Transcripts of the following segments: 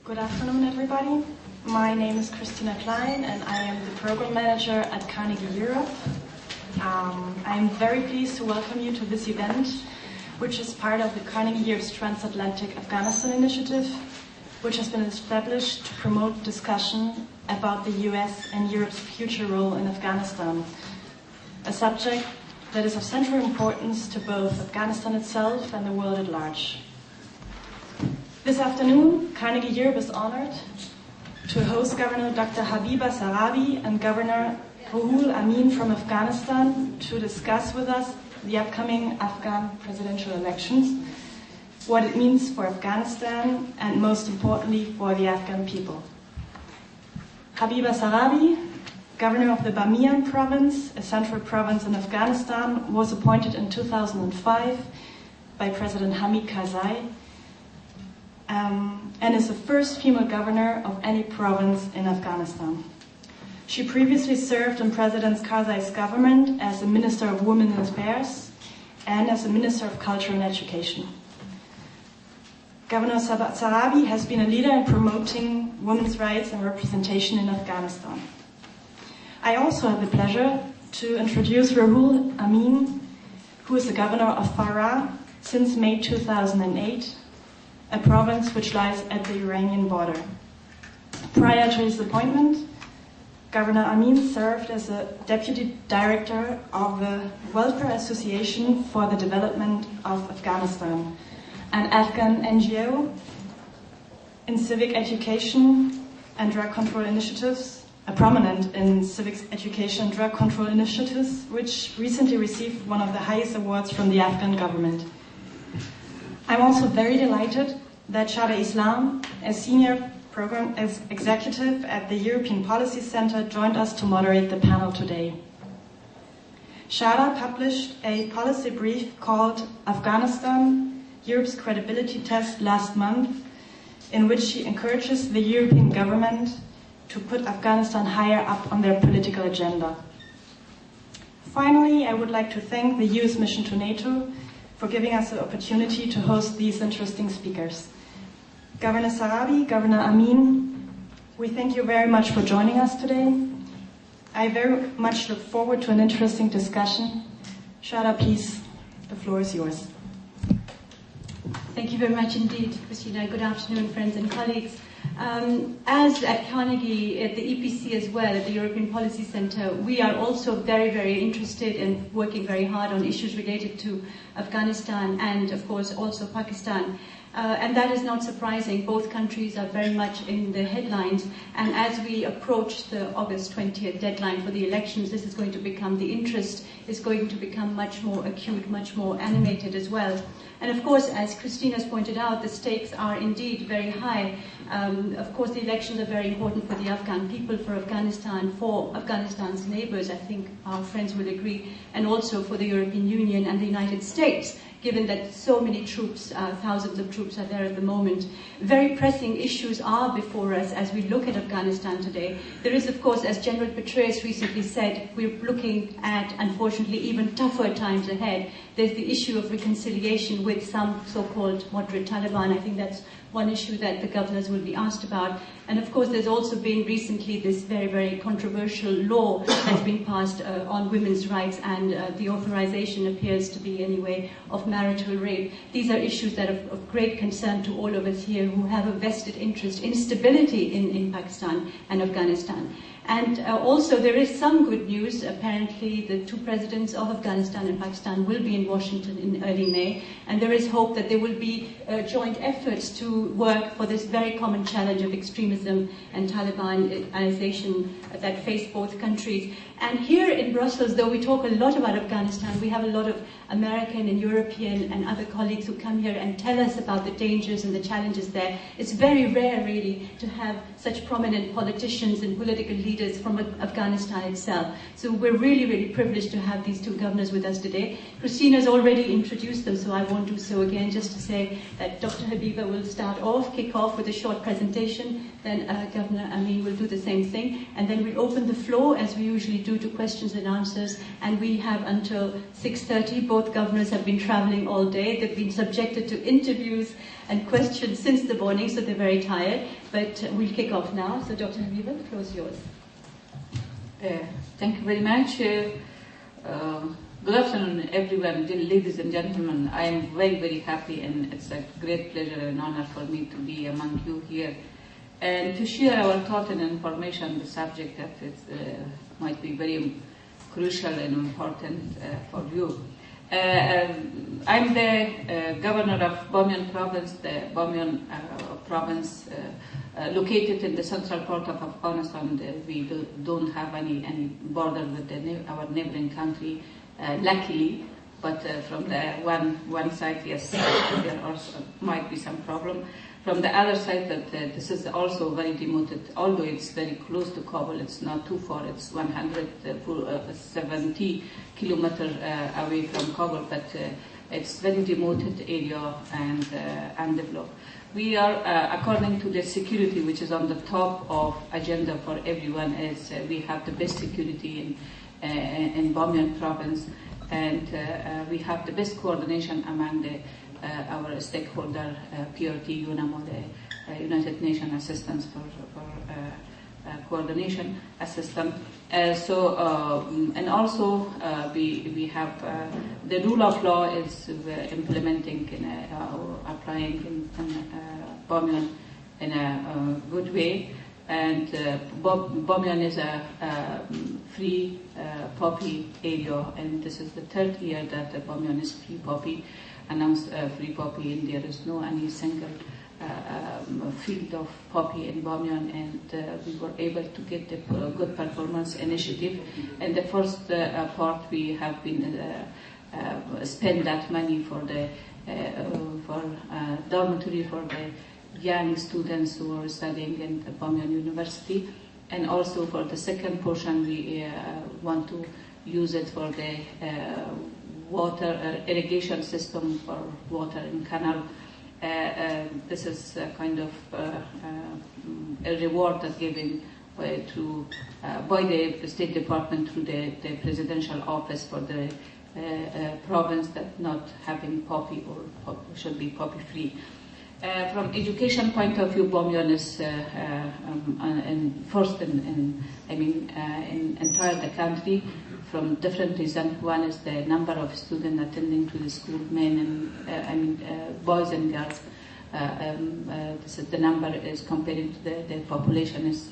Good afternoon, everybody. My name is Christina Klein, and I am the Program Manager at Carnegie Europe. I'm very pleased to welcome you to this event, which is part of the Carnegie Europe's Transatlantic Afghanistan Initiative, which has been established to promote discussion about the US and Europe's future role in Afghanistan, a subject that is of central importance to both Afghanistan itself and the world at large. This afternoon, Carnegie Europe is honored to host Governor Dr. Habiba Sarabi and Governor Roohul Amin from Afghanistan to discuss with us the upcoming Afghan presidential elections, what it means for Afghanistan, and most importantly, for the Afghan people. Habiba Sarabi, Governor of the Bamiyan province, a central province in Afghanistan, was appointed in 2005 by President Hamid Karzai, and is the first female governor of any province in Afghanistan. She previously served in President Karzai's government as a Minister of Women Affairs and as a Minister of Culture and Education. Governor Sarabi has been a leader in promoting women's rights and representation in Afghanistan. I also have the pleasure to introduce Roohul Amin, who is the governor of Farah since May 2008, a province which lies at the Iranian border. Prior to his appointment, Governor Amin served as a deputy director of the Welfare Association for the Development of Afghanistan, an Afghan NGO in civic education and drug control initiatives, prominent in civic education and drug control initiatives, which recently received one of the highest awards from the Afghan government. I'm also very delighted that Shada Islam, a senior program executive at the European Policy Center, joined us to moderate the panel today. Shada published a policy brief called Afghanistan, Europe's Credibility Test last month, in which she encourages the European government to put Afghanistan higher up on their political agenda. Finally, I would like to thank the US mission to NATO for giving us the opportunity to host these interesting speakers. Governor Sarabi, Governor Amin, we thank you very much for joining us today. I very much look forward to an interesting discussion. Shada, please, the floor is yours. Thank you very much indeed, Christina. Good afternoon, friends and colleagues. As at Carnegie, at the EPC as well, at the European Policy Center, we are also very, very interested and working very hard on issues related to Afghanistan and, of course, also Pakistan. And that is not surprising. Both countries are very much in the headlines. And as we approach the August 20th deadline for the elections, this is going to become, the interest is going to become much more acute, much more animated as well. And of course, as Christina's pointed out, the stakes are indeed very high. Of course, the elections are very important for the Afghan people, for Afghanistan, for Afghanistan's neighbors, I think our friends will agree, and also for the European Union and the United States, given that so many troops, thousands of troops are there at the moment. Very pressing issues are before us as we look at Afghanistan today. There is, of course, as General Petraeus recently said, we're looking at, unfortunately, even tougher times ahead. There's the issue of reconciliation with some so-called moderate Taliban. I think that's one issue that the governors will be asked about. And of course, there's also been recently this very, very controversial law that's been passed on women's rights, and the authorization appears to be, anyway, of marital rape. These are issues that are of great concern to all of us here who have a vested interest in stability in Pakistan and Afghanistan. And also there is some good news. Apparently the two presidents of Afghanistan and Pakistan will be in Washington in early May, and there is hope that there will be joint efforts to work for this very common challenge of extremism and Talibanization that face both countries. And here in Brussels, though we talk a lot about Afghanistan, we have a lot of American and European and other colleagues who come here and tell us about the dangers and the challenges there. It's very rare, really, to have such prominent politicians and political leaders from Afghanistan itself. So we're really, really privileged to have these two governors with us today. Christina's already introduced them, so I won't do so again, just to say that Dr. Habiba will kick off with a short presentation, then Governor Amin will do the same thing, and then we'll open the floor, as we usually do, to questions and answers, and we have until 6:30. Both governors have been traveling all day. They've been subjected to interviews and questions since the morning, so they're very tired. But we'll kick off now. So Dr. Habiba, the floor is yours. Thank you very much. Good afternoon, everyone, dear ladies and gentlemen. I am very, very happy, and it's a great pleasure and honor for me to be among you here and to share our thought and information on the subject that might be very crucial and important for you. I'm the governor of Bamiyan province, the Bamiyan province located in the central part of Afghanistan. We don't have any border with our neighboring country, luckily, but from the one side, yes, there also might be some problem. From the other side, that this is also very demoted, although it's very close to Kabul, it's not too far, it's 170 kilometers away from Kabul, but it's very demoted area and undeveloped. We are, according to the security, which is on the top of agenda for everyone, is we have the best security in Bamiyan province, and we have the best coordination among our stakeholder, PRT, UNAMO, the United Nations Assistance for Coordination Assistance. And also we have the rule of law is implementing or applying in Bamiyan in a good way. And Bamiyan is a free poppy area, and this is the third year that Bamiyan is free poppy, announced free poppy, and there is no any single field of poppy in Bamiyan, and we were able to get the good performance initiative. And the first part we have been spend that money for the dormitory for the young students who are studying in the Bamiyan University, and also for the second portion we want to use it for the water irrigation system for water in canal. This is a kind of a reward that's given by the State Department through the presidential office for the province that not having poppy or should be poppy free. From education point of view, Bamiyan is first in entire the country from different reasons. One is the number of students attending to the school, men and boys and girls. This is the number is comparing to the population is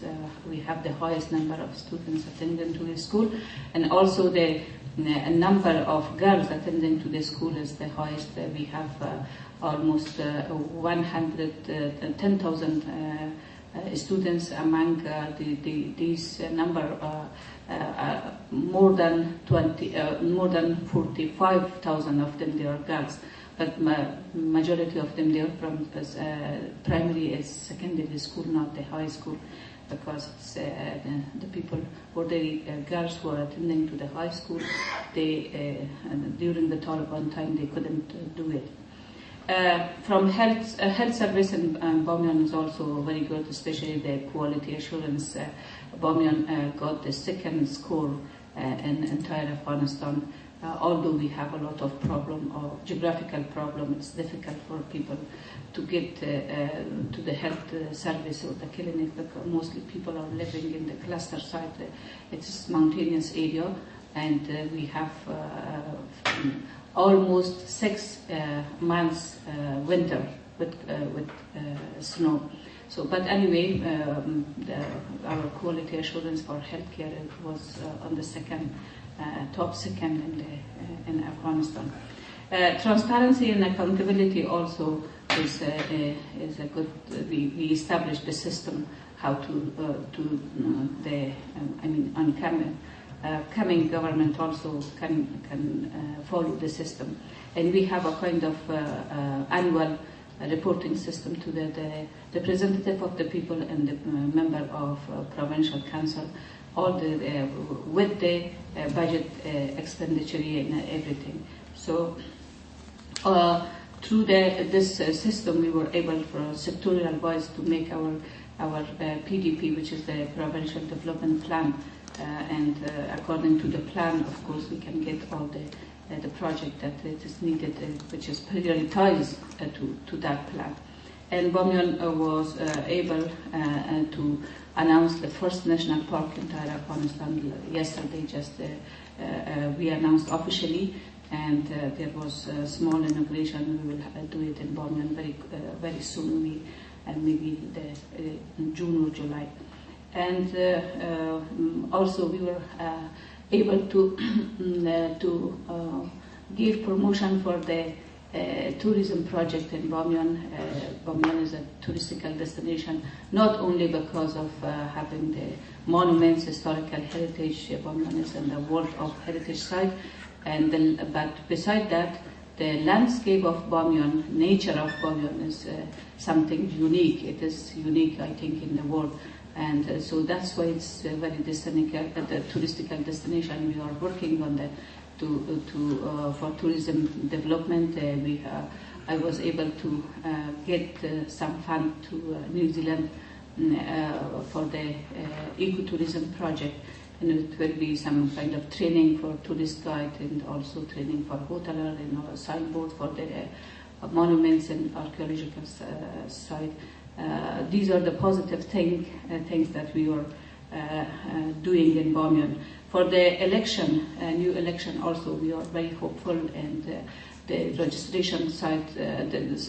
we have the highest number of students attending to the school, and also the number of girls attending to the school is the highest. We have almost 110,000 students among these number. More than 45,000 of them they are girls, but majority of them they are from primary is secondary school, not the high school, because it's, the people or the girls who are attending to the high school, they during the Taliban time they couldn't do it. From health service in Bamiyan is also very good, especially the quality assurance. Bamiyan got the second score in entire Afghanistan. Although we have a lot of problem or geographical problem, it's difficult for people to get to the health service or the clinic, because mostly people are living in the cluster site. It's mountainous area, and we have almost 6 months winter with snow. So, but anyway, our quality assurance for healthcare was on the top second in Afghanistan. Transparency and accountability also is a good. We established the system how to coming government also can follow the system, and we have a kind of annual reporting system to the representative of the people and the member of provincial council, all with the budget expenditure and everything. So through this system, we were able, for sectorial wise, to make our PDP, which is the Provincial Development Plan, and according to the plan, of course, we can get all the the project that it is needed, which is prioritized to that plan. And Bamyan was able to announce the first national park in entire Afghanistan yesterday. Just we announced officially, and there was a small inauguration. We will do it in Bamyan very soon, maybe in June or July. And also we were able to give promotion for the tourism project in Bamyan. Bamyan is a touristical destination, not only because of having the monuments, historical heritage. Bamyan is in the World of Heritage Site, but beside that, the landscape of Bamyan, nature of Bamyan is something unique. It is unique, I think, in the world. And so that's why it's a very touristical destination. We are working on that for tourism development. I was able to get some fund to New Zealand for the ecotourism project, and it will be some kind of training for tourist guide and also training for hoteler and a signboard for the monuments and archaeological site. These are the positive things that we were doing in Bamyan. For the election, new election also, we are very hopeful, and the registration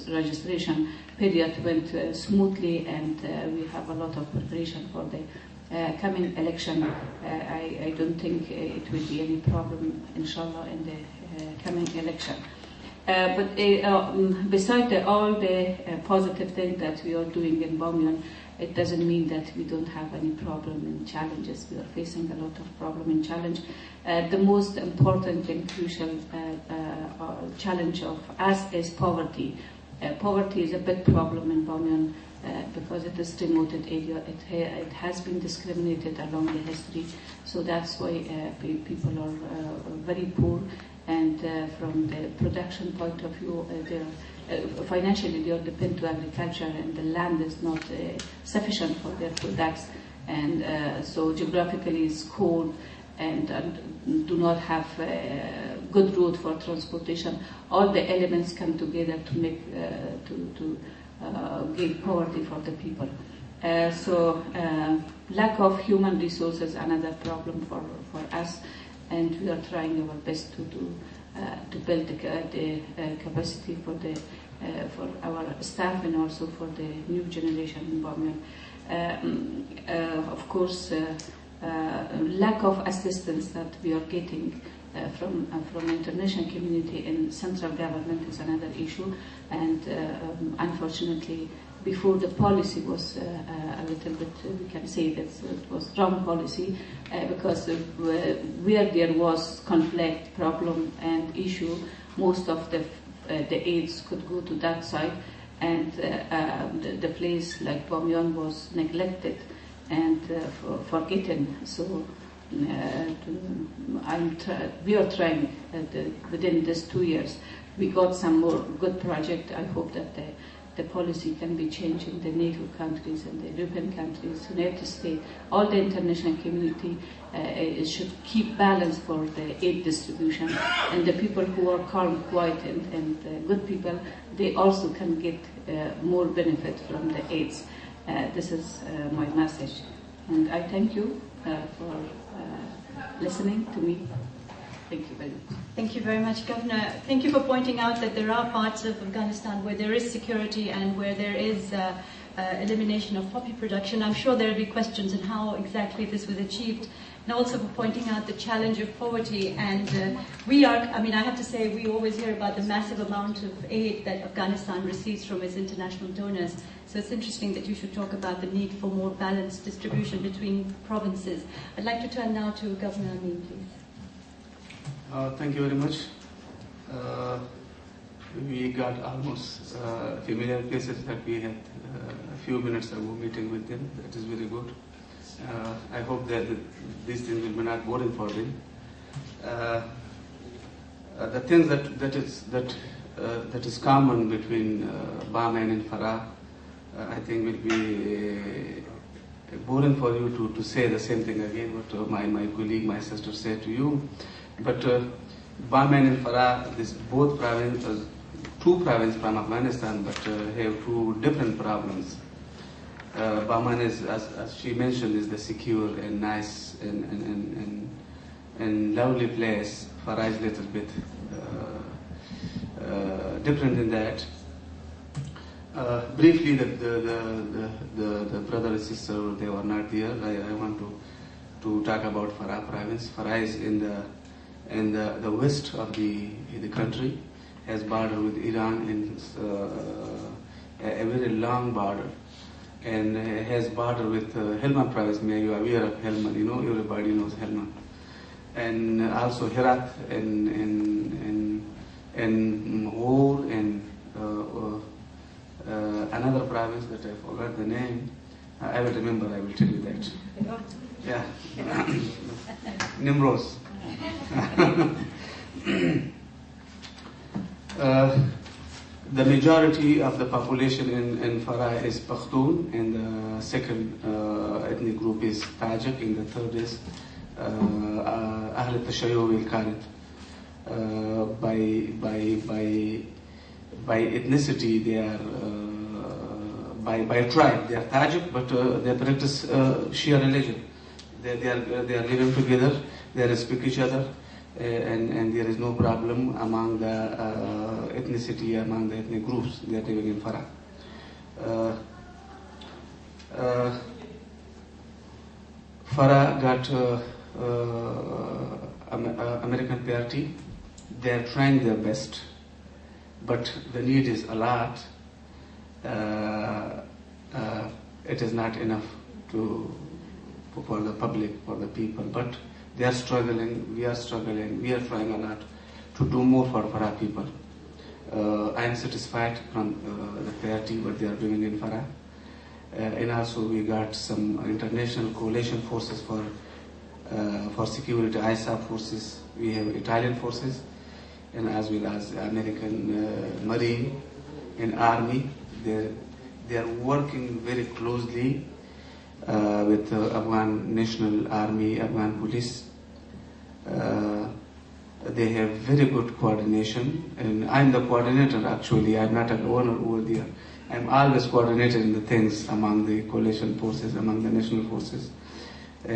registration period went smoothly, and we have a lot of preparation for the coming election. I don't think it will be any problem, inshallah, in the coming election. But besides all the positive things that we are doing in Bamyan, it doesn't mean that we don't have any problem and challenges. We are facing a lot of problem and challenge. The most important and crucial challenge of us is poverty. Poverty is a big problem in Bamyan because it is a remote area. It has been discriminated along the history, so that's why people are very poor. And from the production point of view, financially they are dependent to agriculture, and the land is not sufficient for their products, and so geographically it's cold, and do not have good road for transportation. All the elements come together to make to give poverty for the people. So lack of human resources another problem for us, and we are trying our best to build the capacity for our staff and also for the new generation in Bamyan. Of course, lack of assistance that we are getting from international community and central government is another issue, and unfortunately, before the policy was a little bit, we can say that it was wrong policy, because where there was conflict, problem and issue, most of the aids could go to that side, and the place like Bamyan was neglected and forgotten. So we are trying within these 2 years. We got some more good project. I hope that the policy can be changed in the NATO countries and the European countries, United States, all the international community should keep balance for the aid distribution, and the people who are calm, quiet, and good people, they also can get more benefit from the aids. This is my message, and I thank you for listening to me. Thank you very much. Thank you very much, Governor. Thank you for pointing out that there are parts of Afghanistan where there is security and where there is elimination of poppy production. I'm sure there will be questions on how exactly this was achieved, and also for pointing out the challenge of poverty. And I have to say, we always hear about the massive amount of aid that Afghanistan receives from its international donors. So it's interesting that you should talk about the need for more balanced distribution between provinces. I'd like to turn now to Governor Amin, please. Thank you very much. We got almost familiar places that we had a few minutes ago meeting with them. That is very good. I hope that these things will be not boring for them. The things that is common between Bamyan and Farah, I think will be boring for you to say the same thing again what my colleague, my sister said to you. But Bahman and Farah, this both provinces, two provinces from Afghanistan, but have two different problems. Bahman is, as she mentioned, is the secure and nice and lovely place. Farah is a little bit different in that. Briefly, the brother and sister, they were not there. I want to talk about Farah province. Farah is in the west of the country, has border with Iran and a very long border, and has border with Helmand province. Maybe you are aware of Helmand, everybody knows Helmand, and also Herat and Roohul and another province that I forgot the name. I will remember, I will tell you that. Yeah. Nimros. The majority of the population in Farah is Pashtun, and the second ethnic group is Tajik, and the third is Ahl al-Tashayyu al-Khalid. By ethnicity, they are by tribe. They are Tajik, but they practice Shia religion. They are living together. They respect each other, and there is no problem among the ethnicity, among the ethnic groups. They are living in Farah. Farah got American party. They are trying their best, but the need is a lot. It is not enough for the public, for the people, but they are struggling, we are struggling, we are trying a lot to do more for Farah people. I am satisfied from the party, what they are doing in Farah. And also we got some international coalition forces for security, ISAF forces, we have Italian forces, and as well as American Marine and Army. They are working very closely with Afghan National Army, Afghan Police. They have very good coordination, and I'm the coordinator actually. I'm not an owner over there. I'm always coordinating the things among the coalition forces, among the national forces, I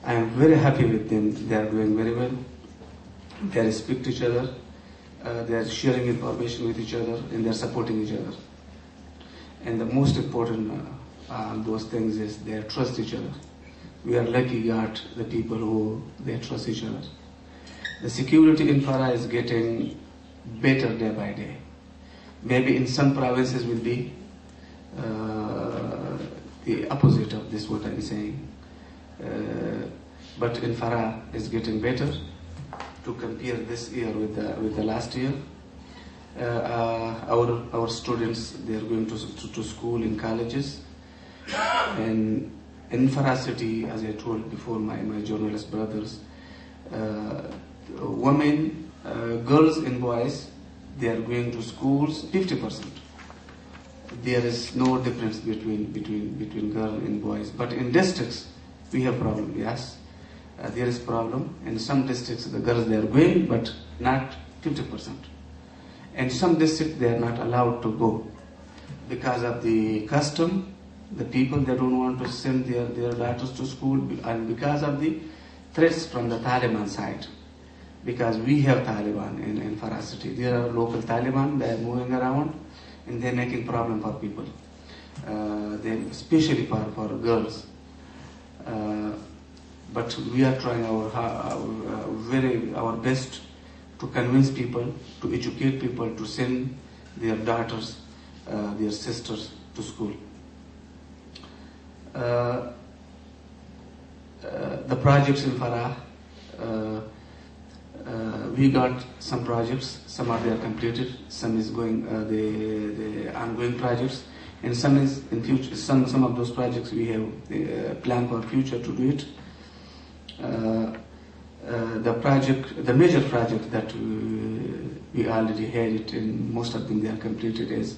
am very happy with them. They are doing very well. They respect each other. They are sharing information with each other, and they are supporting each other. And the most important those things is they trust each other. We are lucky got the people who they trust each other. The security in Farah is getting better day by day. Maybe in some provinces will be the opposite of this what I'm saying. But in Farah is getting better. To compare this year with the last year, our students, they are going to school in colleges, and in Farah city, as I told before my journalist brothers, women, girls and boys, they are going to schools 50%. There is no difference between girls and boys, but in districts we have problem. Yes. There is problem. In some districts, the girls they are going, but not 50%. In some districts, they are not allowed to go because of the custom. The people they don't want to send their daughters to school, and because of the threats from the Taliban side. Because we have Taliban in Farah city, there are local Taliban. They are moving around, and they are making problem for people. Especially for girls. But we are trying our best to convince people, to educate people, to send their daughters, their sisters to school. The projects in Farah, we got some projects. Some are there completed. Some is going the ongoing projects, and some is in future. Some of those projects we have planned for future to do it. The major project that we already had it, and most of them they are completed, is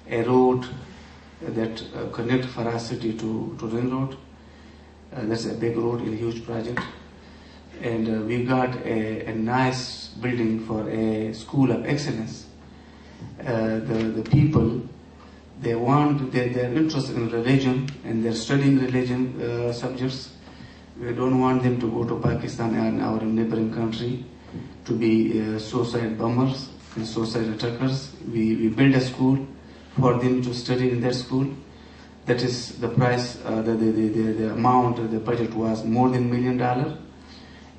a road that connects Farah city to Ring Road. That's a big road and a huge project. And we got a nice building for a school of excellence. The people, they're interested in religion and they're studying religion subjects. We don't want them to go to Pakistan and our neighboring country to be suicide bombers and suicide attackers. We build a school for them to study in that school. That is the price, the amount, the budget was more than $1 million.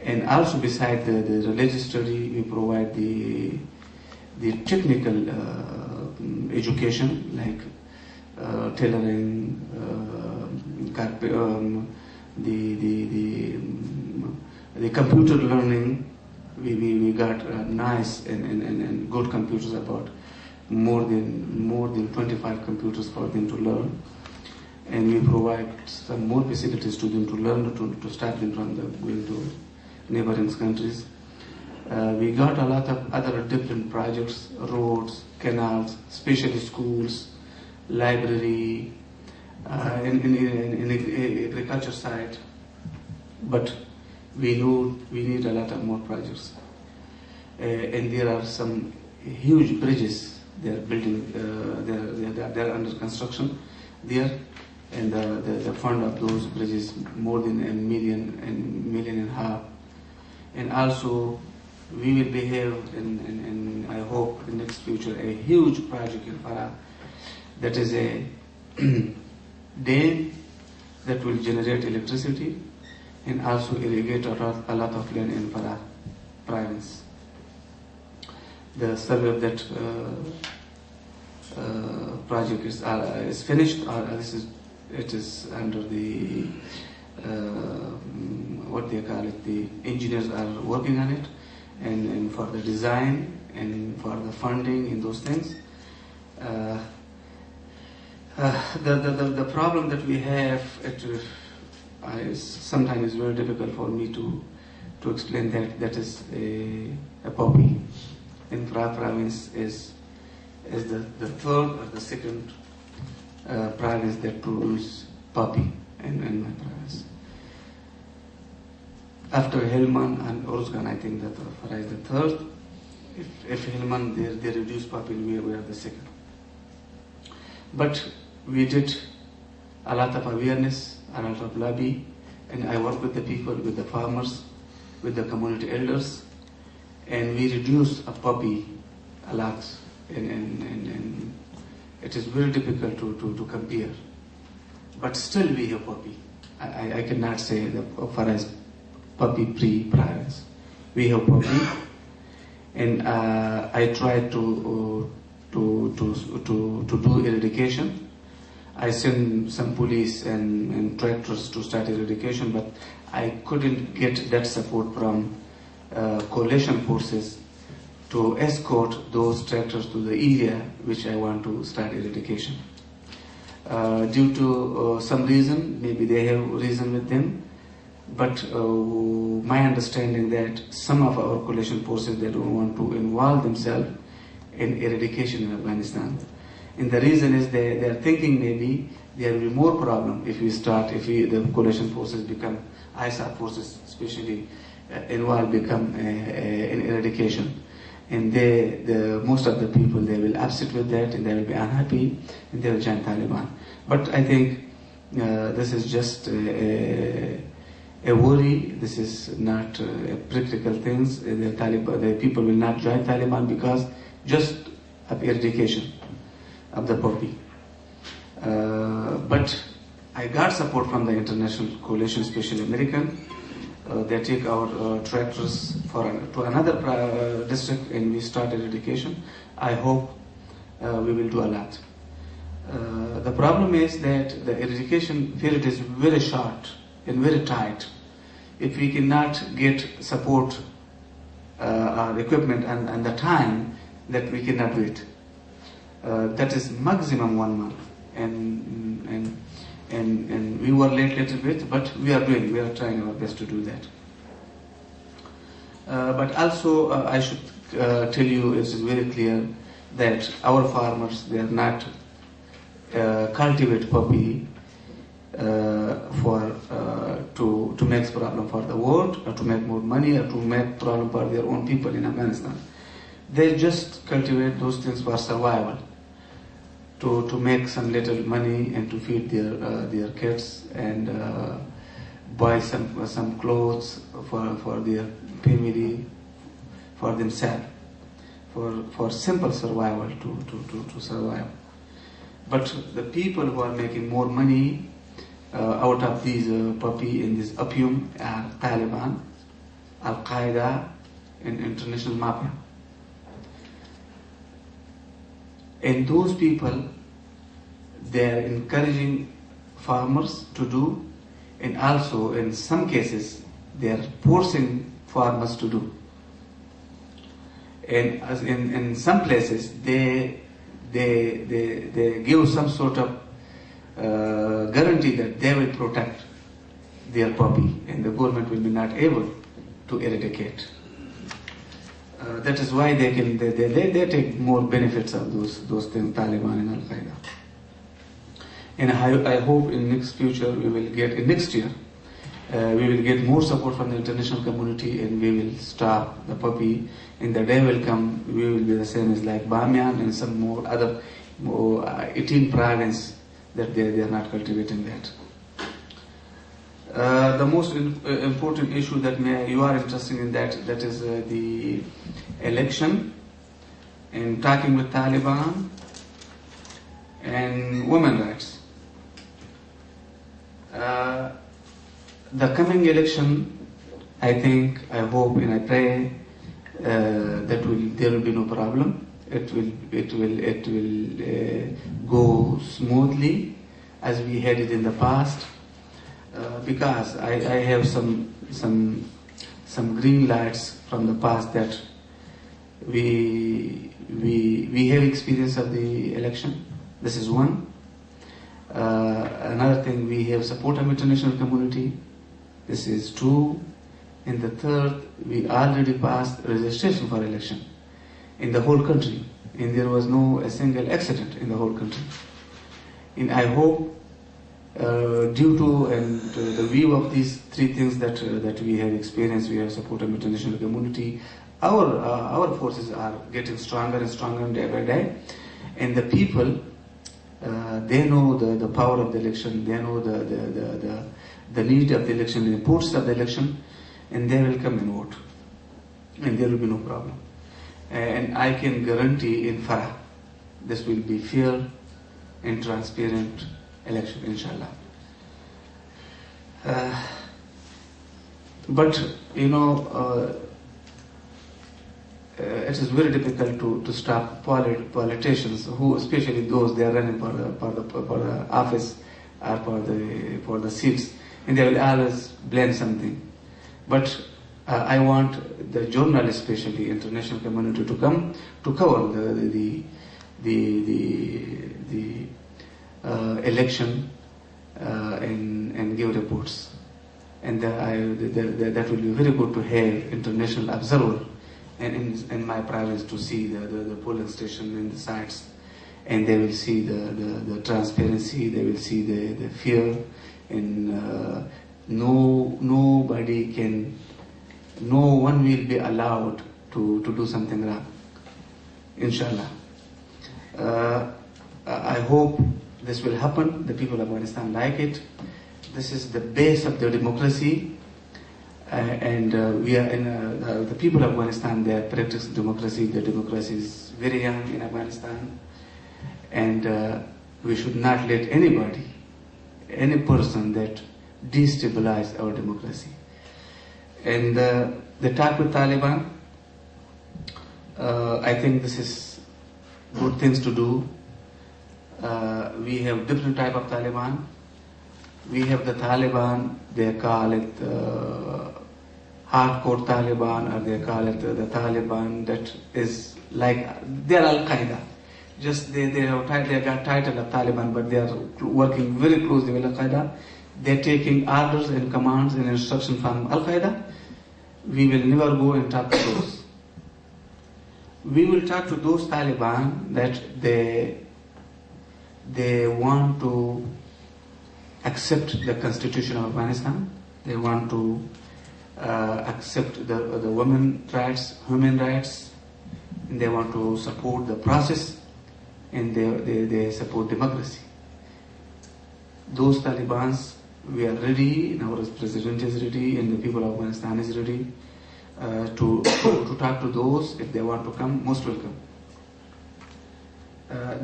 And also beside the religious study, we provide the technical education like tailoring, the computer learning. We got nice and good computers, about more than 25 computers for them to learn. And we provide some more facilities to them to learn, to start them from going to neighboring countries. We got a lot of other different projects, roads, canals, special schools, library, in agriculture side. But we know we need a lot of more projects. And there are some huge bridges they are building, they're under construction there. And the fund of those bridges more than $1 million and $1.5 million. And also we will have, and I hope in the next future, a huge project in Farah that is a dam that will generate electricity and also irrigate a lot of land in Farah province. The survey of that project is finished. It is under the what they call it. The engineers are working on it, and for the design and for the funding and those things. The problem that we have, sometimes it's very difficult for me to explain that is a poppy. In Farah province is the third or the second province that produce poppy in my province. After Helmand and Uruzgan, I think that Farah is the third. If Helmand they reduce poppy, we are the second. But we did a lot of awareness, a lot of lobby, and I work with the people, with the farmers, with the community elders, and we reduce a poppy a lot, and it is very difficult to compare. But still we have poppy. I cannot say that Farah is poppy pre-province. We have poppy, and I try to do eradication. I send some police and tractors to start eradication, but I couldn't get that support from coalition forces to escort those tractors to the area which I want to start eradication. Due to some reason, maybe they have reason with them, but my understanding that some of our coalition forces, they don't want to involve themselves in eradication in Afghanistan. And the reason is they are thinking maybe there will be more problem if the coalition forces become, ISAF forces especially, involved become in eradication. And most of the people, they will upset with that and they will be unhappy and they will join Taliban. But I think this is just a worry. This is not practical things. The people will not join Taliban because just of eradication of the poppy. But I got support from the international coalition, especially American. They take our tractors to another district and we start eradication. I hope we will do a lot. The problem is that the eradication period is very short and very tight. If we cannot get support or equipment and the time, that we cannot do it. That is maximum 1 month, and we were late a little bit, but we are trying our best to do that. But also I should tell you, it is very clear that our farmers, they are not cultivate poppy to make problem for the world, or to make more money, or to make problem for their own people in Afghanistan. They just cultivate those things for survival, to make some little money and to feed their kids and buy some clothes for their family, for themselves, for simple survival, to survive. But the people who are making more money out of these poppy and this opium are Taliban, Al-Qaeda, and international mafia. And those people, they are encouraging farmers to do, and also in some cases they are forcing farmers to do. And as in some places they give some sort of guarantee that they will protect their poppy and the government will be not able to eradicate. That is why they take more benefits of those things, Taliban and Al-Qaeda. And I hope in next future we will get, in next year, we will get more support from the international community, and we will stop the poppy. And the day will come, we will be the same as like Bamiyan and some more other 18 provinces that they are not cultivating that. The most important issue that you are interested in that is the election, and talking with Taliban, and women rights. The coming election, I think, I hope, and I pray that there will be no problem. It will go smoothly as we had it in the past. Because I have some green lights from the past that we have experience of the election. This is one. Another thing, we have support of international community. This is two. And the third, we already passed registration for election in the whole country, and there was no a single accident in the whole country. And I hope, due to the view of these three things that we have experienced, we have support of international community. Our forces are getting stronger and stronger day by day, and the people, they know the power of the election. They know the need of the election, the importance of the election, and they will come and vote, and there will be no problem. And I can guarantee in Farah, this will be fair and transparent election, inshallah. But you know, it is very difficult to stop politicians who, especially those they are running for the office or for the seats, and they will always blame something. But I want the journalists, especially international community, to come to cover the election and give reports, and that will be very good to have international observer and in my province to see the polling station and the sites, and they will see the transparency, they will see the fear, and no one will be allowed to do something wrong, inshallah. I hope this will happen. The people of Afghanistan like it. This is the base of the democracy, and we are in the people of Afghanistan. They practice democracy. The democracy is very young in Afghanistan, and we should not let any person that destabilize our democracy. And the talk with Taliban, I think this is good things to do. We have different type of Taliban. We have the Taliban, they call it hardcore Taliban, or they call it the Taliban that is like, they're Al-Qaeda. Just they got title of Taliban, but they are working very closely with Al-Qaeda. They're taking orders and commands and instructions from Al-Qaeda. We will never go and talk to those. We will talk to those Taliban that they want to accept the constitution of Afghanistan. They want to accept the women's rights, human rights, and they want to support the process, and they support democracy. Those Talibans, we are ready, and our president is ready, and the people of Afghanistan is ready to talk to those. If they want to come, most welcome.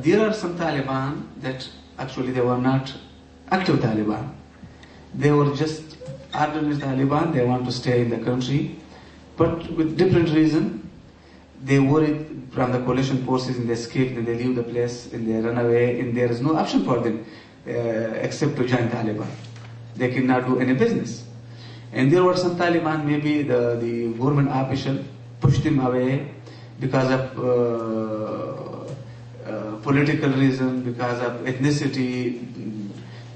There are some Taliban that actually they were not active Taliban. They were just ordinary Taliban. They want to stay in the country, but with different reason. They worried from the coalition forces, and they escape, and they leave the place, and they run away, and there is no option for them except to join Taliban. They cannot do any business. And there were some Taliban, maybe the government official pushed them away because of political reason, because of ethnicity,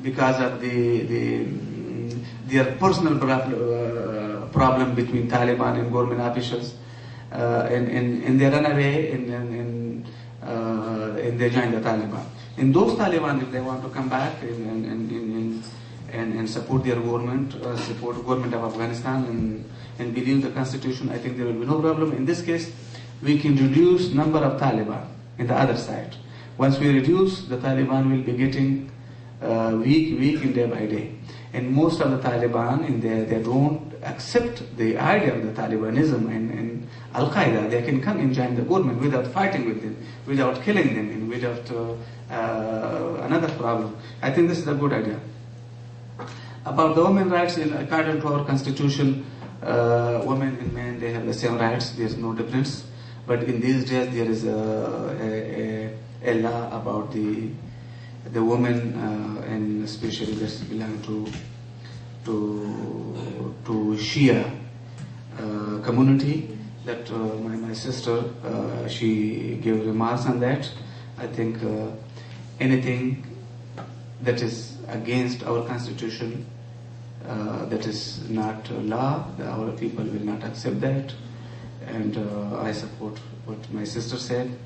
because of their personal problem between Taliban and government officials, and they run away and they join the Taliban. And those Taliban, if they want to come back and support their government, support the government of Afghanistan and believe the constitution, I think there will be no problem. In this case, we can reduce number of Taliban in the other side. Once we reduce, the Taliban will be getting weak and day by day. And most of the Taliban, they don't accept the idea of the Talibanism and Al-Qaeda. They can come and join the government without fighting with them, without killing them, and without another problem. I think this is a good idea. About the women's rights, according to our constitution, women and men, they have the same rights. There's no difference. But in these days, there is a law about the women, and especially this belong to Shia community. That my sister, she gave remarks on that. I think anything that is against our constitution, that is not law, our people will not accept that. And I support what my sister said.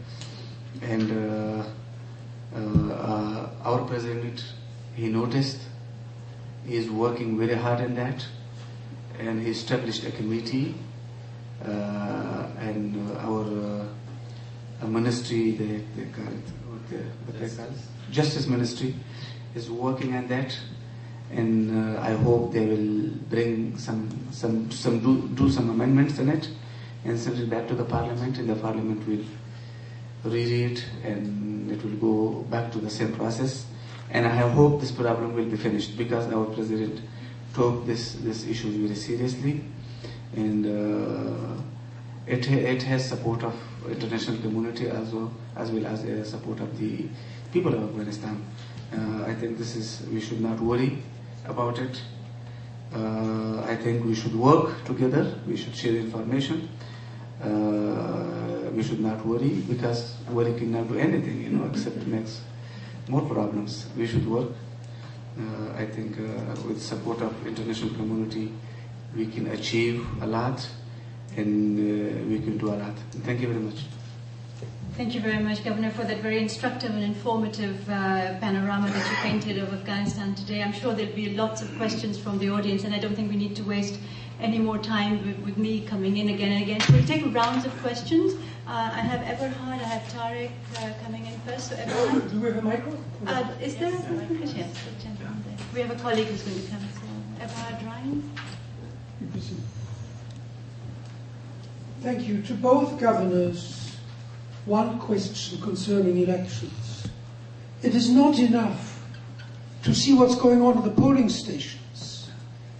And our president, he noticed, he is working very hard in that, and he established a committee, and our ministry, they call it, what they call it, Justice Ministry, is working on that, and I hope they will bring do some amendments in it, and send it back to the Parliament, and the Parliament will read it, and it will go back to the same process. And I hope this problem will be finished, because our president took this issue very seriously, and it has support of international community as well as support of the people of Afghanistan. I think we should not worry about it. I think we should work together. We should share information. We should not worry, because worry cannot do anything, except makes more problems. We should work. I think with support of international community, we can achieve a lot, and we can do a lot. Thank you very much. Thank you very much, Governor, for that very instructive and informative panorama that you painted of Afghanistan today. I'm sure there'll be lots of questions from the audience, and I don't think we need to waste any more time with me coming in again and again. So we'll take rounds of questions. I have Eberhard, I have Tarek coming in first. So Eberhard. Do we have a microphone? Is there a microphone? Yes, the gentleman there. We have a colleague who's going to come. So Eberhard Ryan. Thank you. To both governors, one question concerning elections. It is not enough to see what's going on at the polling stations.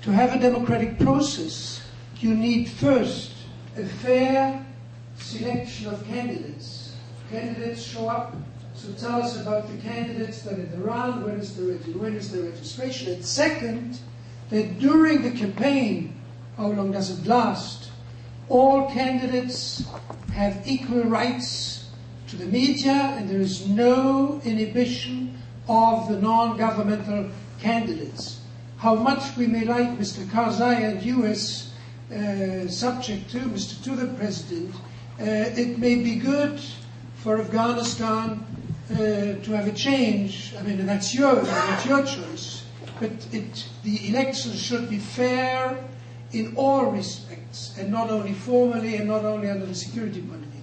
To have a democratic process, you need first a fair selection of candidates. Candidates show up, so tell us about the candidates that are around, when is the registration. And second, that during the campaign, how long does it last, all candidates have equal rights to the media, and there is no inhibition of the non-governmental candidates. How much we may like Mr. Karzai and you as subject to the President, it may be good for Afghanistan to have a change. I mean, that's your choice. but the elections should be fair in all respects, and not only formally and not only under the security point of view.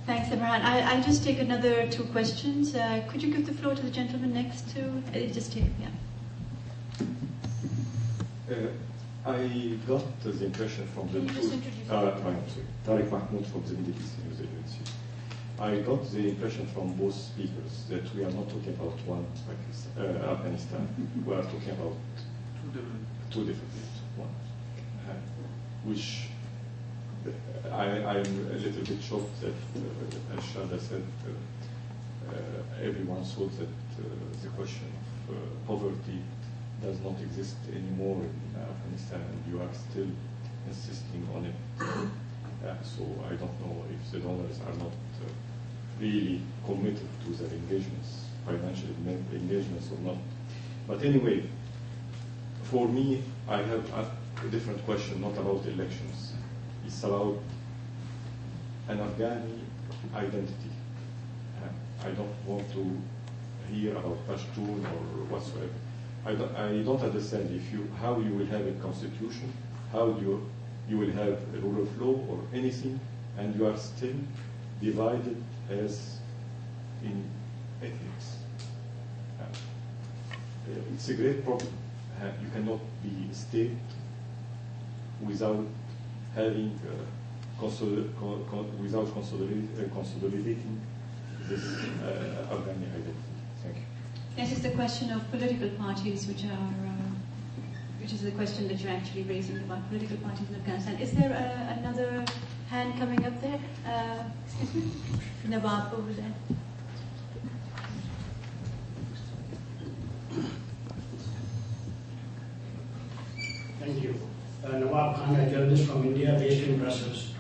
Thanks, Imran. I'll just take another 2 questions. Could you give the floor to the gentleman next to? Just take, yeah. I got the impression from the Tariq Mahmoud from the BBC News Agency. I got the impression from both speakers that we are not talking about one Afghanistan. We are talking about two different things. One, which I'm a little bit shocked that, as Shada said, everyone thought that the question of poverty does not exist anymore in Afghanistan, and you are still insisting on it. So I don't know if the donors are not really committed to their engagements, financial engagements or not. But anyway, for me, I have a different question, not about elections. It's about an Afghani identity. I don't want to hear about Pashtun or whatsoever. I don't understand how you will have a constitution, how you will have a rule of law or anything, and you are still divided as in ethnics. It's a great problem. You cannot be a state without having without consolidating this Afghani identity. Thank you. This is the question of political parties, which is the question that you're actually raising about political parties in Afghanistan. Is there another hand coming up there? Excuse me? Nawab over there. Thank you. Nawab Khan, a journalist from India based in Brussels.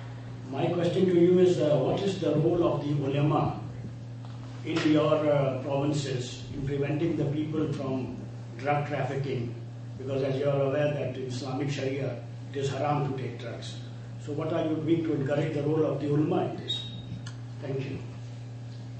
My question to you is, what is the role of the ulama in your provinces in preventing the people from drug trafficking? Because as you are aware that in Islamic Sharia, it is haram to take drugs. So what are you doing to encourage the role of the ulama in this? Thank you.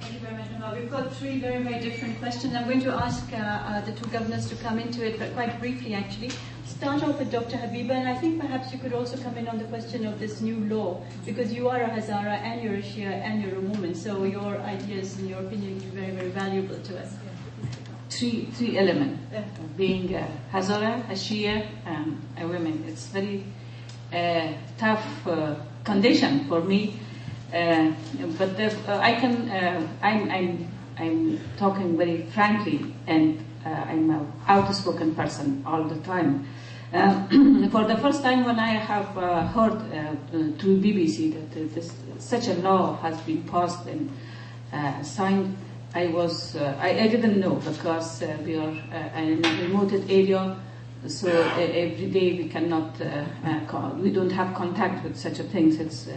Thank you very much, Nawab. We've got 3 very, very different questions. I'm going to ask the 2 governors to come into it, but quite briefly actually. Start off with Dr. Habiba, and I think perhaps you could also come in on the question of this new law, because you are a Hazara and you're a Shia and you're a woman, so your ideas and your opinion will be very, very valuable to us. Three elements, being a Hazara, a Shia, and a woman. It's very tough condition for me, but I'm talking very frankly, and I'm an outspoken person all the time. For the first time, when I have heard through BBC that such a law has been passed and signed, I didn't know, because we are in a remote area, so every day we cannot, we don't have contact with such a thing. It's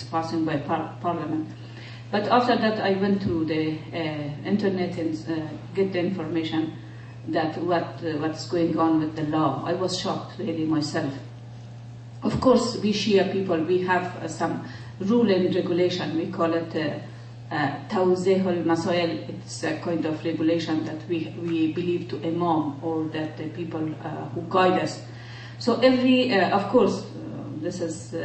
passing by Parliament. But after that, I went to the internet and get the information that what's going on with the law. I was shocked really myself. Of course, we Shia people, we have some rule and regulation. We call it Tawzihul Masail. It's a kind of regulation that we believe to Imam, or that the people who guide us. So of course, this is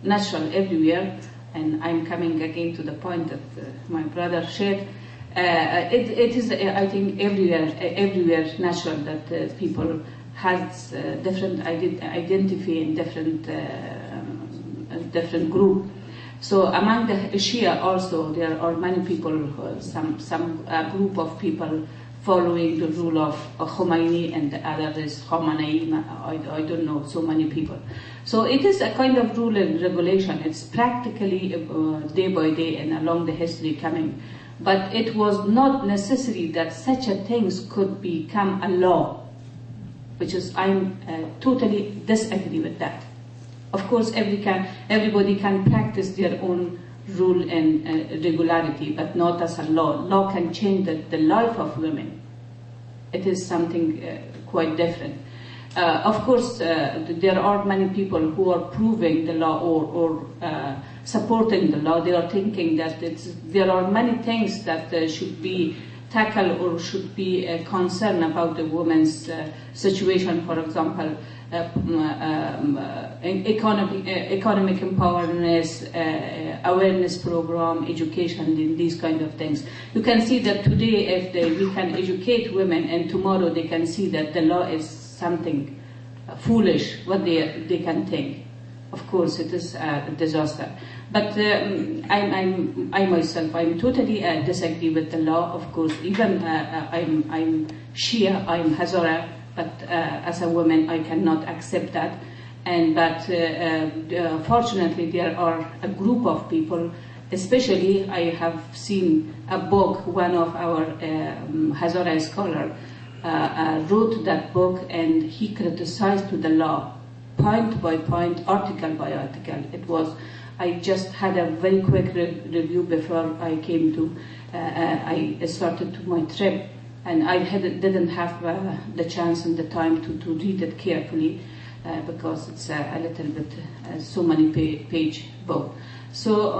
natural everywhere, and I'm coming again to the point that my brother shared. It is, I think, everywhere natural that people has different identity in different group. So among the Shia also, there are many people, some group of people following the rule of Khomeini, and the other is Khamenei. I don't know, so many people. So it is a kind of rule and regulation. It's practically day by day and along the history coming. But it was not necessary that such a things could become a law, which is, I'm totally disagree with that. Of course, everybody can practice their own rule and regularity, but not as a law. Law can change the life of women. It is something quite different. Of course, there are many people who are proving the law or supporting the law. They are thinking that there are many things that should be tackle or should be concerned about the women's situation, for example, economic empowerment, awareness program, education, and these kind of things. You can see that today, if we can educate women, and tomorrow they can see that the law is something foolish, what they can think. Of course, it is a disaster. But I myself, I'm totally disagree with the law. Of course, even I'm Shia, I'm Hazara, but as a woman, I cannot accept that. But fortunately, there are a group of people. Especially, I have seen a book. One of our Hazara scholar wrote that book, and he criticized to the law, point by point, article by article. It was. I just had a very quick review before I came to. I started to my trip, and I didn't have the chance and the time to read it carefully because it's a little bit so many page book. So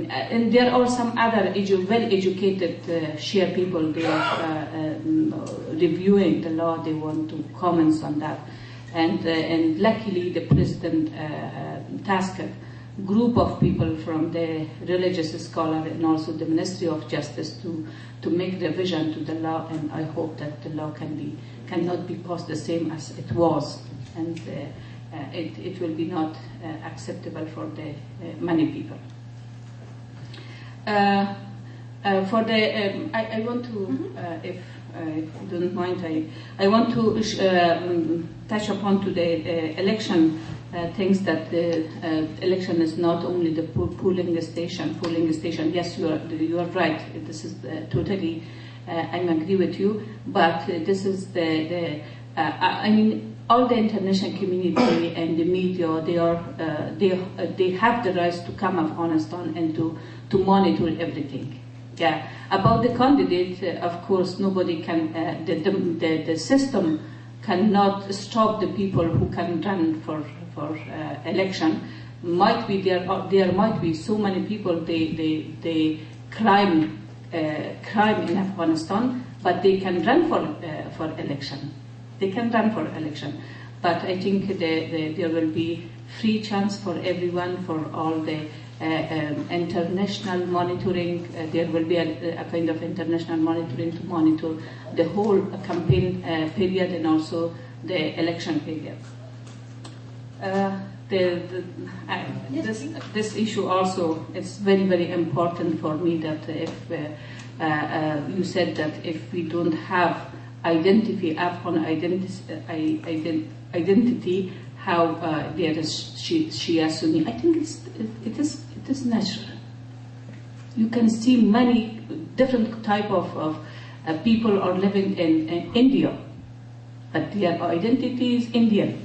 and there are some other well-educated Shia people. They are reviewing the law. They want to comment on that, and luckily the president tasked group of people from the religious scholar and also the Ministry of Justice to make revision to the law, and I hope that the law cannot be passed the same as it was, and it will be not acceptable for the many people. I want to, if you don't mind, I want to touch upon to the election. Things that the election is not only the polling station. Yes, you are right. This is totally. I agree with you. But this is I mean, all the international community and the media. They have the right to come Afghanistan and to monitor everything. Yeah. About the candidate, of course, nobody can. The system cannot stop the people who can run for election. Might be there might be so many people they crime in Afghanistan, but they can run for election. They can run for election, but I think there will be free chance for everyone, for all the international monitoring. There will be a kind of international monitoring to monitor the whole campaign period and also the election period. This issue also is very, very important for me, that if you said that if we don't have Afghan identity, how there is Shia Sunni, I think it is natural. You can see many different type of people are living in India, but their identity is Indian.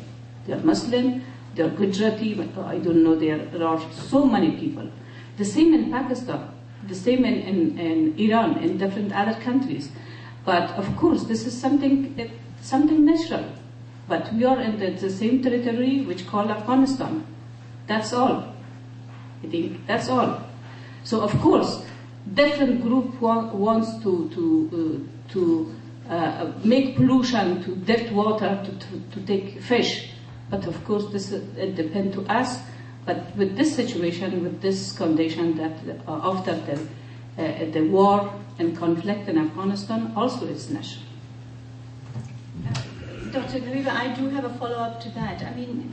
They are Muslim, they are Gujarati, I don't know, there are so many people. The same in Pakistan, the same in Iran, in different other countries. But of course, this is something natural. But we are in the same territory which called Afghanistan. That's all. I think that's all. So of course, different group wants to make pollution, to dirty water, to take fish. But of course, it depends to us. But with this situation, with this condition, that after the war and conflict in Afghanistan, also it's natural. Dr. Habiba, I do have a follow-up to that. I mean,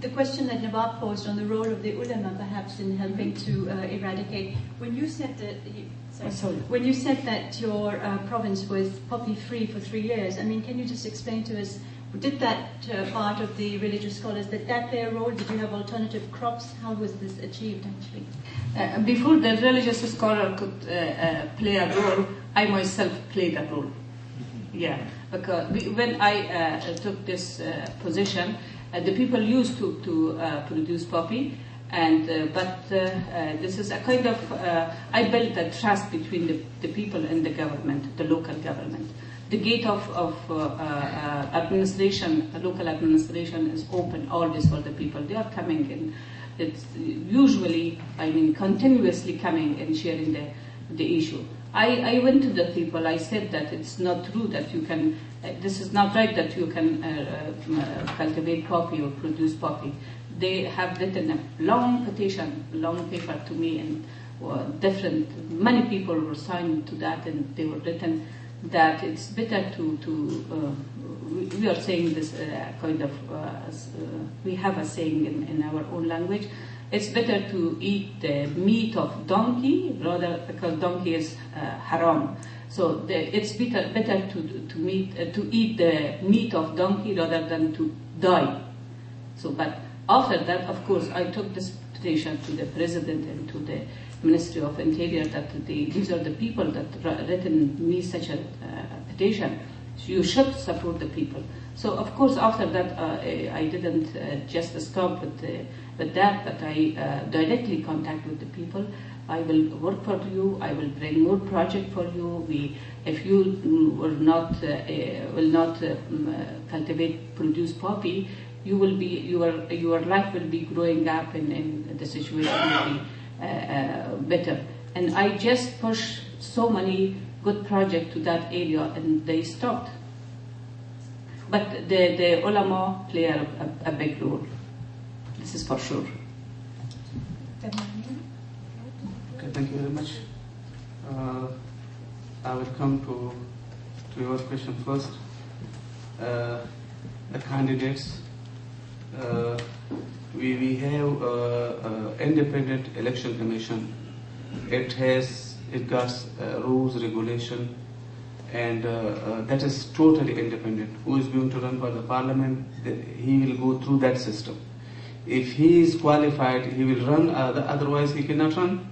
the question that Nawab posed on the role of the ulama, perhaps in helping to eradicate. When you said that, when you said that your province was poppy-free for 3 years, I mean, can you just explain to us? Did that part of the religious scholars, did that play a role? Did you have alternative crops? How was this achieved, actually? Before the religious scholar could play a role, I myself played a role. Yeah, because when I took this position, the people used to produce poppy, but this is a kind of, I built a trust between the people and the government, the local government. The gate of administration, local administration, is open always for the people. They are coming in. It's usually, I mean, continuously coming and sharing the issue. I went to the people, I said that it's not true that you can, this is not right that you can cultivate poppy or produce poppy. They have written a long petition, long paper to me, and many people were signed to that, and they were written that it's better we are saying this we have a saying in our own language, it's better to eat the meat of donkey rather, because donkey is haram. So it's better to eat the meat of donkey rather than to die. So, but after that, of course, I took this petition to the president and to the Ministry of Interior that these are the people that written me such a petition. So you should support the people. So of course after that I didn't just stop with that, but I directly contact with the people. I will work for you. I will bring more project for you. If you will not produce poppy, you will be your life will be growing up, and the situation will be better. And I just push so many good projects to that area, and they stopped. But the ulama play a big role. This is for sure. Okay, thank you very much. I will come to your question first. The candidates. We have independent election commission. It got rules, regulation, and that is totally independent. Who is going to run for the parliament? He will go through that system. If he is qualified, he will run. Otherwise, he cannot run.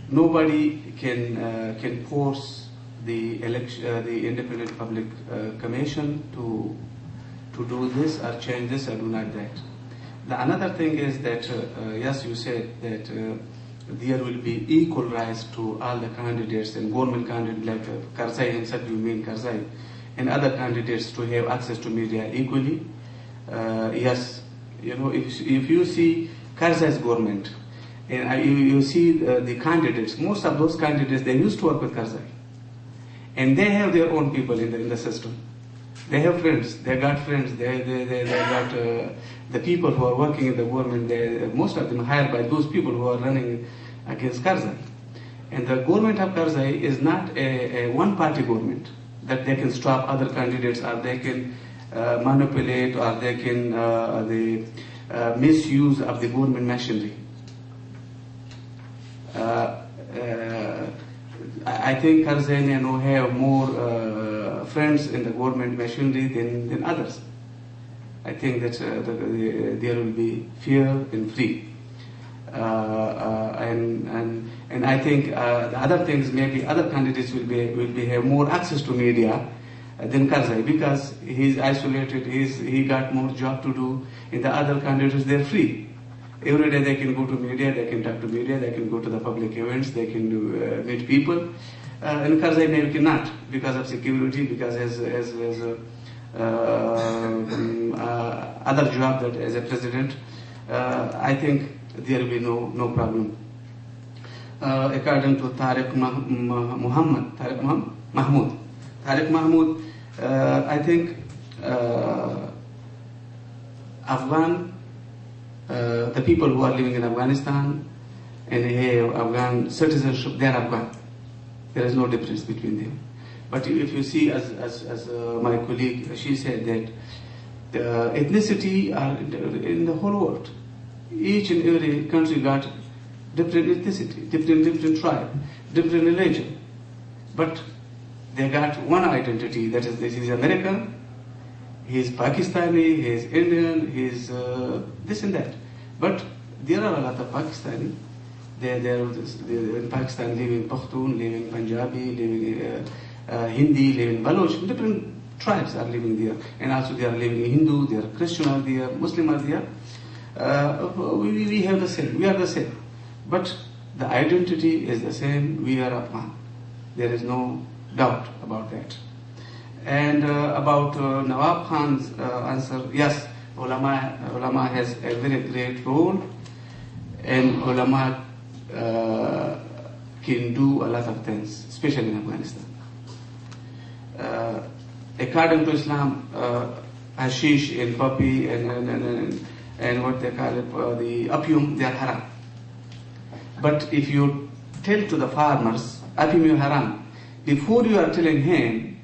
Nobody can force the independent public commission to do this or change this or do not that. The another thing is that yes, you said that there will be equal rights to all the candidates and government candidates like Karzai himself, you mean Karzai, and other candidates to have access to media equally. Yes, if you see Karzai's government and you see the candidates, most of those candidates, they used to work with Karzai. And they have their own people in the system. They have friends. They got friends. They got the people who are working in the government. Most of them are hired by those people who are running against Karzai. And the government of Karzai is not a one-party government that they can stop other candidates or they can manipulate or they can misuse of the government machinery. I think Karzai have more friends in the government machinery than others. I think that there will be fair and free. And I think the other things, maybe other candidates will have more access to media than Karzai, because he's isolated, he got more job to do. In the other candidates, they're free. Every day they can go to media, they can talk to media, they can go to the public events, they can meet people. And Karzai maybe cannot because of security, because as other job that as a president. I think there will be no problem. According to Tariq Mahmoud, I think the people who are living in Afghanistan and have Afghan citizenship, they are Afghan. There is no difference between them. But if you see, as my colleague, she said that the ethnicity are in the whole world. Each and every country got different ethnicity, different tribe, different religion. But they got one identity, that is, this is American, he's Pakistani, he's Indian, he's this and that. But there are a lot of Pakistani. They're in Pakistan living Pakhtun, living Punjabi, living Hindi, living Baloch. Different tribes are living there. And also they are living Hindu, they are Christian are there, Muslim are there. We have the same, we are the same. But the identity is the same, we are Afghan. There is no doubt about that. And about Nawab Khan's answer, yes, ulama has a very great role. and ulama can do a lot of things, especially in Afghanistan. According to Islam, hashish and poppy and what they call it, the opium, they are haram. But if you tell to the farmers, opium is haram, before you are telling him,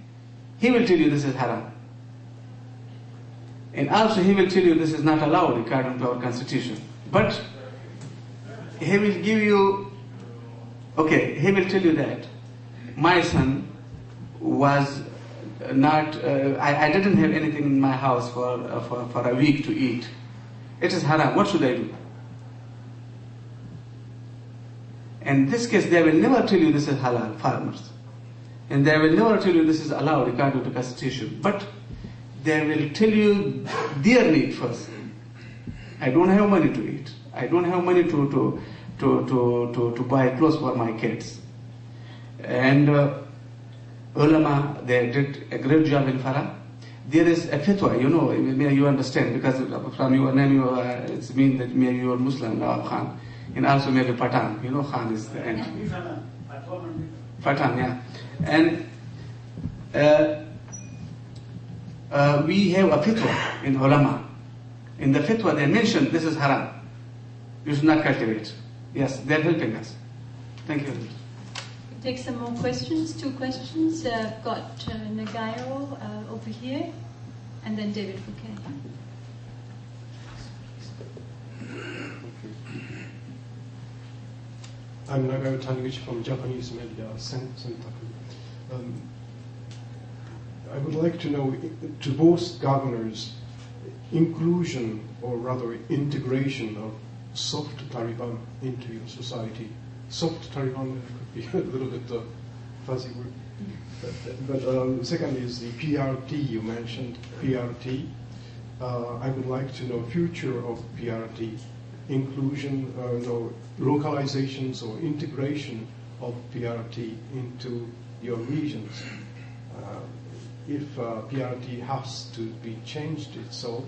he will tell you this is haram. And also he will tell you this is not allowed according to our constitution. But he will give you, okay, he will tell you that my son was not, I didn't have anything in my house for a week to eat. It is haram. What should I do? In this case, they will never tell you this is halal, farmers. And they will never tell you this is allowed according to the constitution. But they will tell you their need first. I don't have money to eat. I don't have money to buy clothes for my kids. And ulama, they did a great job in Farah. There is a fatwa, you understand, because from your name, it means that maybe you are Muslim, Nawab Khan, and also maybe Patan. Khan is the end. Patan, yeah. And we have a fatwa in ulama. In the fatwa, they mention this is haram. You should not cultivate. Yes, they are helping us. Thank you. Take some more questions. 2 questions. I've got Nagayo over here, and then David Fouquet. I'm Nagayo Taniguchi from Japanese media, Sentaku. I would like to know, to both governors, inclusion, or rather integration of soft Taliban into your society. Soft Taliban could be a little bit fuzzy word. But second is the PRT, you mentioned PRT. I would like to know future of PRT, inclusion, localizations or integration of PRT into your regions. If PRT has to be changed itself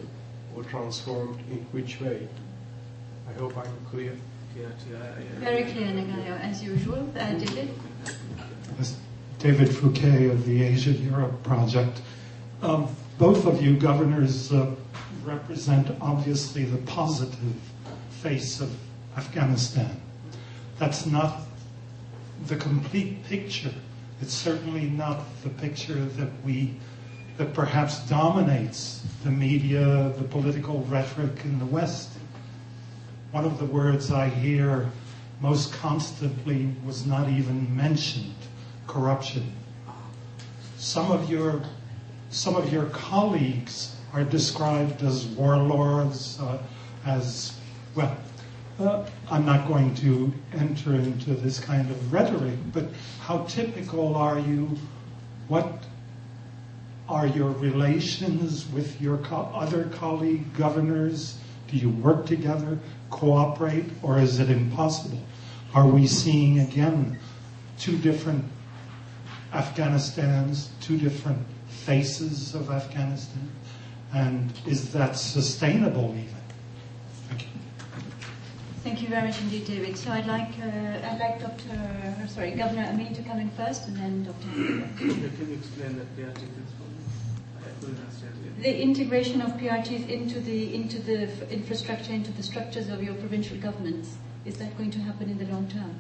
or transformed, in which way? I hope I'm clear. Very clear, Nagayo, as usual. David? David Fouquet of the Asia-Europe Project. Both of you governors represent, obviously, the positive face of Afghanistan. That's not the complete picture. It's certainly not the picture that perhaps dominates the media, the political rhetoric in the West. One of the words I hear most constantly was not even mentioned: corruption. Some of your colleagues are described as warlords, I'm not going to enter into this kind of rhetoric, but how typical are you? What are your relations with your other colleague governors? Do you work together, cooperate, or is it impossible? Are we seeing, again, 2 different Afghanistans, 2 different faces of Afghanistan? And is that sustainable even? Thank you. Thank you very much indeed, David. So I'd like Governor Amin to come in first, and then Dr. Habiba. Can you explain that PRT principle? I couldn't understand it. The integration of PRTs into the infrastructure, into the structures of your provincial governments, is that going to happen in the long term?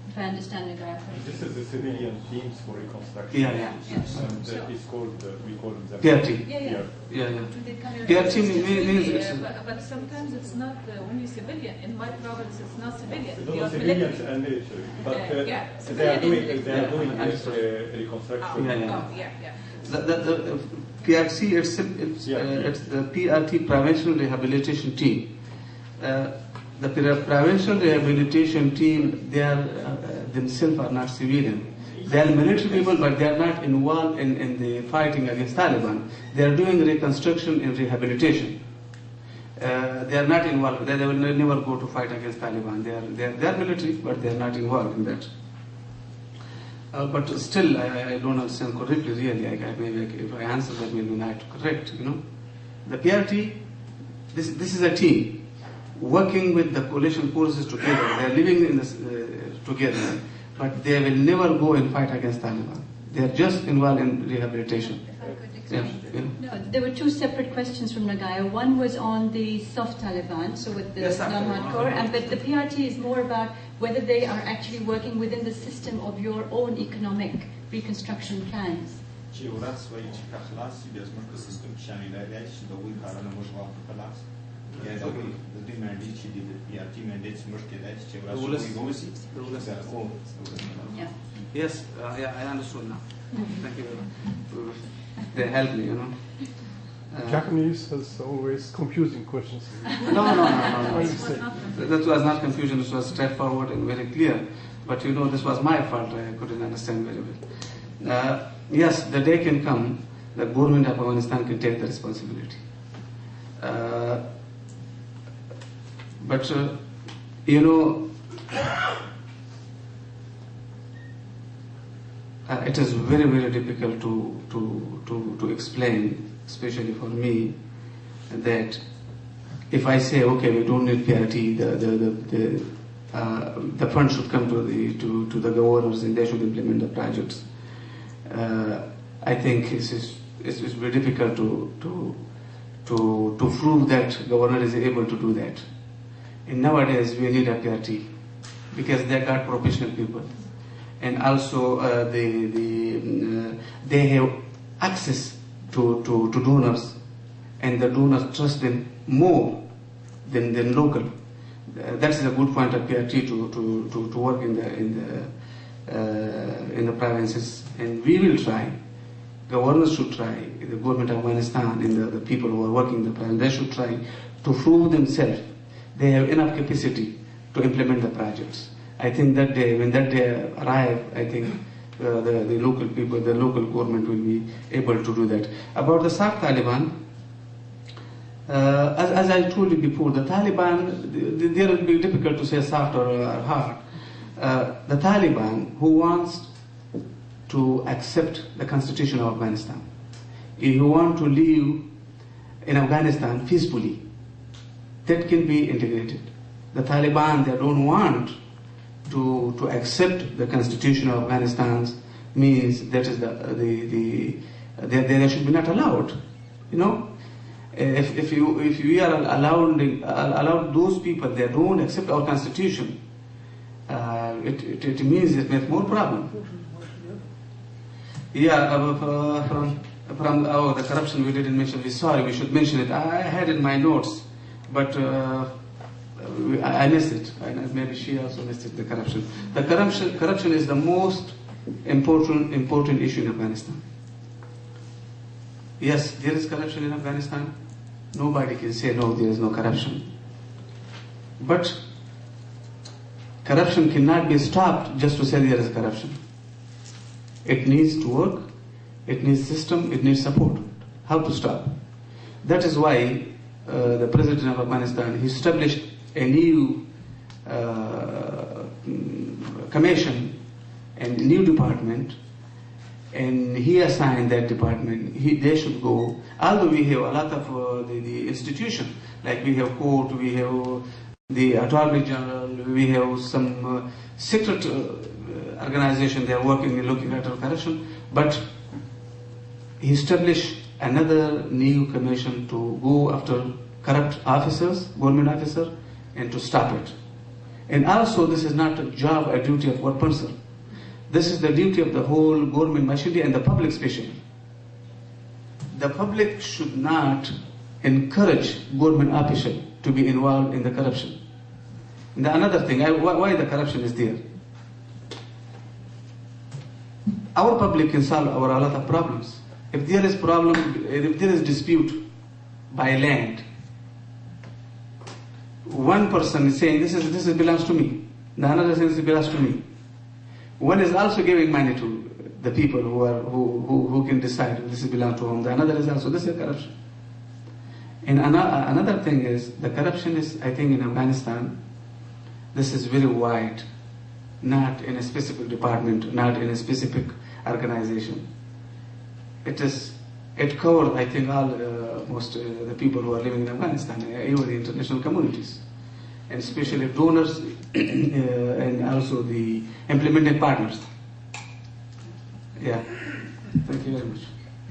If I understand it correctly. This is the civilian teams for reconstruction. Yeah. And it's called, we call them PRT. Yeah. PRT means but sometimes it's not only civilian. In my province, it's not civilian. It's not civilians and military, but they are doing reconstruction. The PRT it's the PRT Prevention Rehabilitation Team. The provincial rehabilitation team, they are themselves are not civilian. They are military people, but they are not involved in the fighting against Taliban. They are doing reconstruction and rehabilitation. They are not involved. They will never go to fight against Taliban. They are military, but they are not involved in that. But still, I don't understand correctly. Really, maybe if I answer that, maybe not correct. The PRT, this is a team. working with the coalition forces together. They are living in this, together, but they will never go and fight against Taliban. They are just involved in rehabilitation. If I could Yeah, explain. yeah. No, there were two separate questions from Nagaya. One was on the soft Taliban, so with the Yes, non-hardcore, and but the PRT is more about whether they are actually working within the system of your own economic reconstruction plans. Yeah. Yes, yeah, I understood now. Thank you very much. They helped me, you know. Japanese has always confusing questions. No. What do you say? That was not confusion, this was straightforward and very clear. But you know, this was my fault, I couldn't understand very well. Yes, the day can come that government of Afghanistan can take the responsibility. But you know, it is very, very difficult to explain, especially for me, that if I say, okay, we don't need PRT, the fund should come to the governors and they should implement the projects. I think it's very difficult to prove that governor is able to do that. And nowadays we need a PRT because they got professional people, and also they have access to donors, and the donors trust them more than local. That is a good point of PRT to work in the provinces, and we will try. Governors should try. The government of Afghanistan and the people who are working in the province, they should try to prove themselves. They have enough capacity to implement the projects. I think that day, when that day arrives, I think the local people, the local government will be able to do that. About the soft Taliban, as I told you before, the Taliban, there will be difficult to say soft or hard. The Taliban who wants to accept the constitution of Afghanistan, who want to live in Afghanistan peacefully, that can be integrated. The Taliban, they don't want to accept the constitution of Afghanistan, means that is they should be not allowed. You know, if we are allowed those people that don't accept our constitution, it means it makes more problem. Yeah, from the corruption we didn't mention. Sorry, we should mention it. I had it in my notes, but I missed it. Maybe she also missed it. The corruption. The corruption is the most important issue in Afghanistan. Yes, there is corruption in Afghanistan. Nobody can say no, there is no corruption. But corruption cannot be stopped just to say there is corruption. It needs to work, it needs system, it needs support. How to stop? That is why the president of Afghanistan, he established a new commission and a new department, and he assigned that department. They should go. Although we have a lot of the institution, like we have court, we have the Attorney General, we have some secret organization, they are working and looking at corruption, but he established another new commission to go after corrupt officers, government officers, and to stop it. And also, this is not a job or duty of one person. This is the duty of the whole government machinery and the public especially. The public should not encourage government officials to be involved in the corruption. And another thing, why the corruption is there? Our public can solve a lot of problems. If there is problem, if there is dispute by land, one person is saying this belongs to me. The another says it belongs to me. One is also giving money to the people who can decide this belongs to whom. The another is also, this is corruption. And another thing is, the corruption is, I think in Afghanistan, this is very wide, not in a specific department, not in a specific organization. It covers, I think, all most the people who are living in Afghanistan, even the international communities. and especially donors and also the implementing partners. Yeah, thank you very much.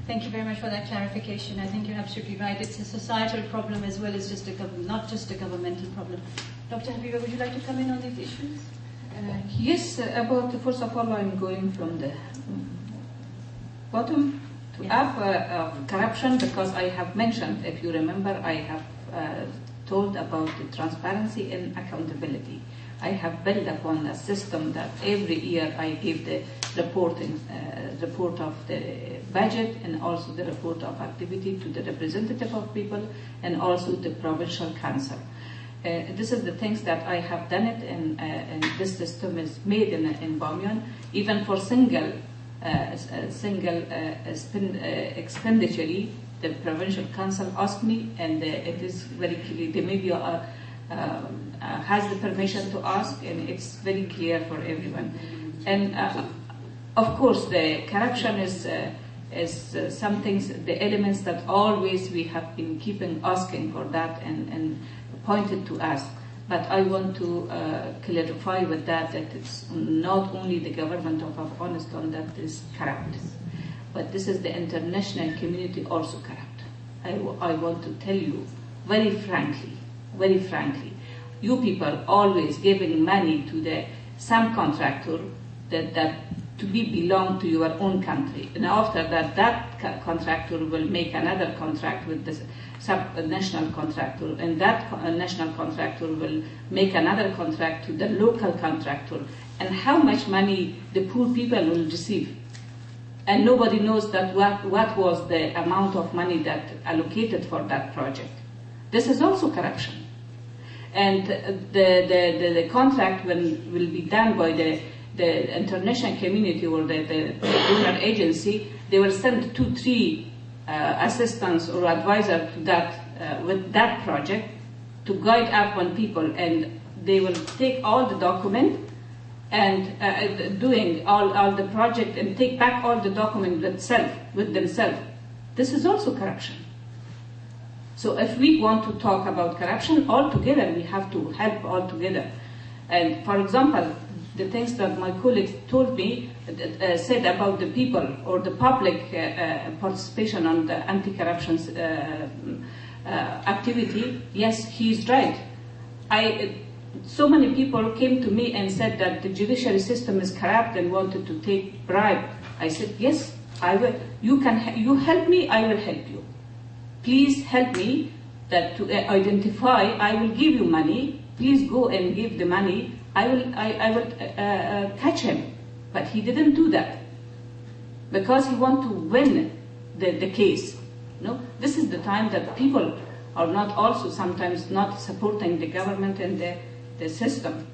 Thank you very much for that clarification. I think you're absolutely right. It's a societal problem as well as not just a governmental problem. Dr. Habiba, would you like to come in on these issues? Yes, first of all, I'm going from the bottom to up of corruption, because I have mentioned, if you remember, I have told about the transparency and accountability. I have built upon a system that every year I give the report of the budget and also the report of activity to the representative of people and also the provincial council. This is the things that I have done it, and this system is made in Bamyan. Even for single expenditure, the provincial council asked me, and it is very clear. The media has the permission to ask, and it's very clear for everyone. And of course, the corruption is some things, the elements that always we have been keeping asking for that and pointed to us. But I want to clarify with that it's not only the government of Afghanistan that is corrupt, but this is the international community also corrupt. I want to tell you very frankly, you people always giving money to some contractor that to belong to your own country, and after that contractor will make another contract with the sub-national contractor, and that national contractor will make another contract to the local contractor, and how much money the poor people will receive. And nobody knows that what was the amount of money that allocated for that project. This is also corruption. And the contract will be done by the international community or the donor agency. They will send 2-3 assistants or advisors to that with that project to guide Afghan people, and they will take all the document and doing all the project and take back all the document with themselves. This is also corruption. So if we want to talk about corruption all together, we have to help all together. And for example, the things that my colleagues told me, said about the people or the public participation on the anti-corruption activity, yes, he's right. So many people came to me and said that the judiciary system is corrupt and wanted to take bribe. I said, yes, I will. You help me, I will help you. Please help me that to identify. I will give you money. Please go and give the money. I will catch him. But he didn't do that because he want to win the case. No, this is the time that people are not also sometimes not supporting the government and the system.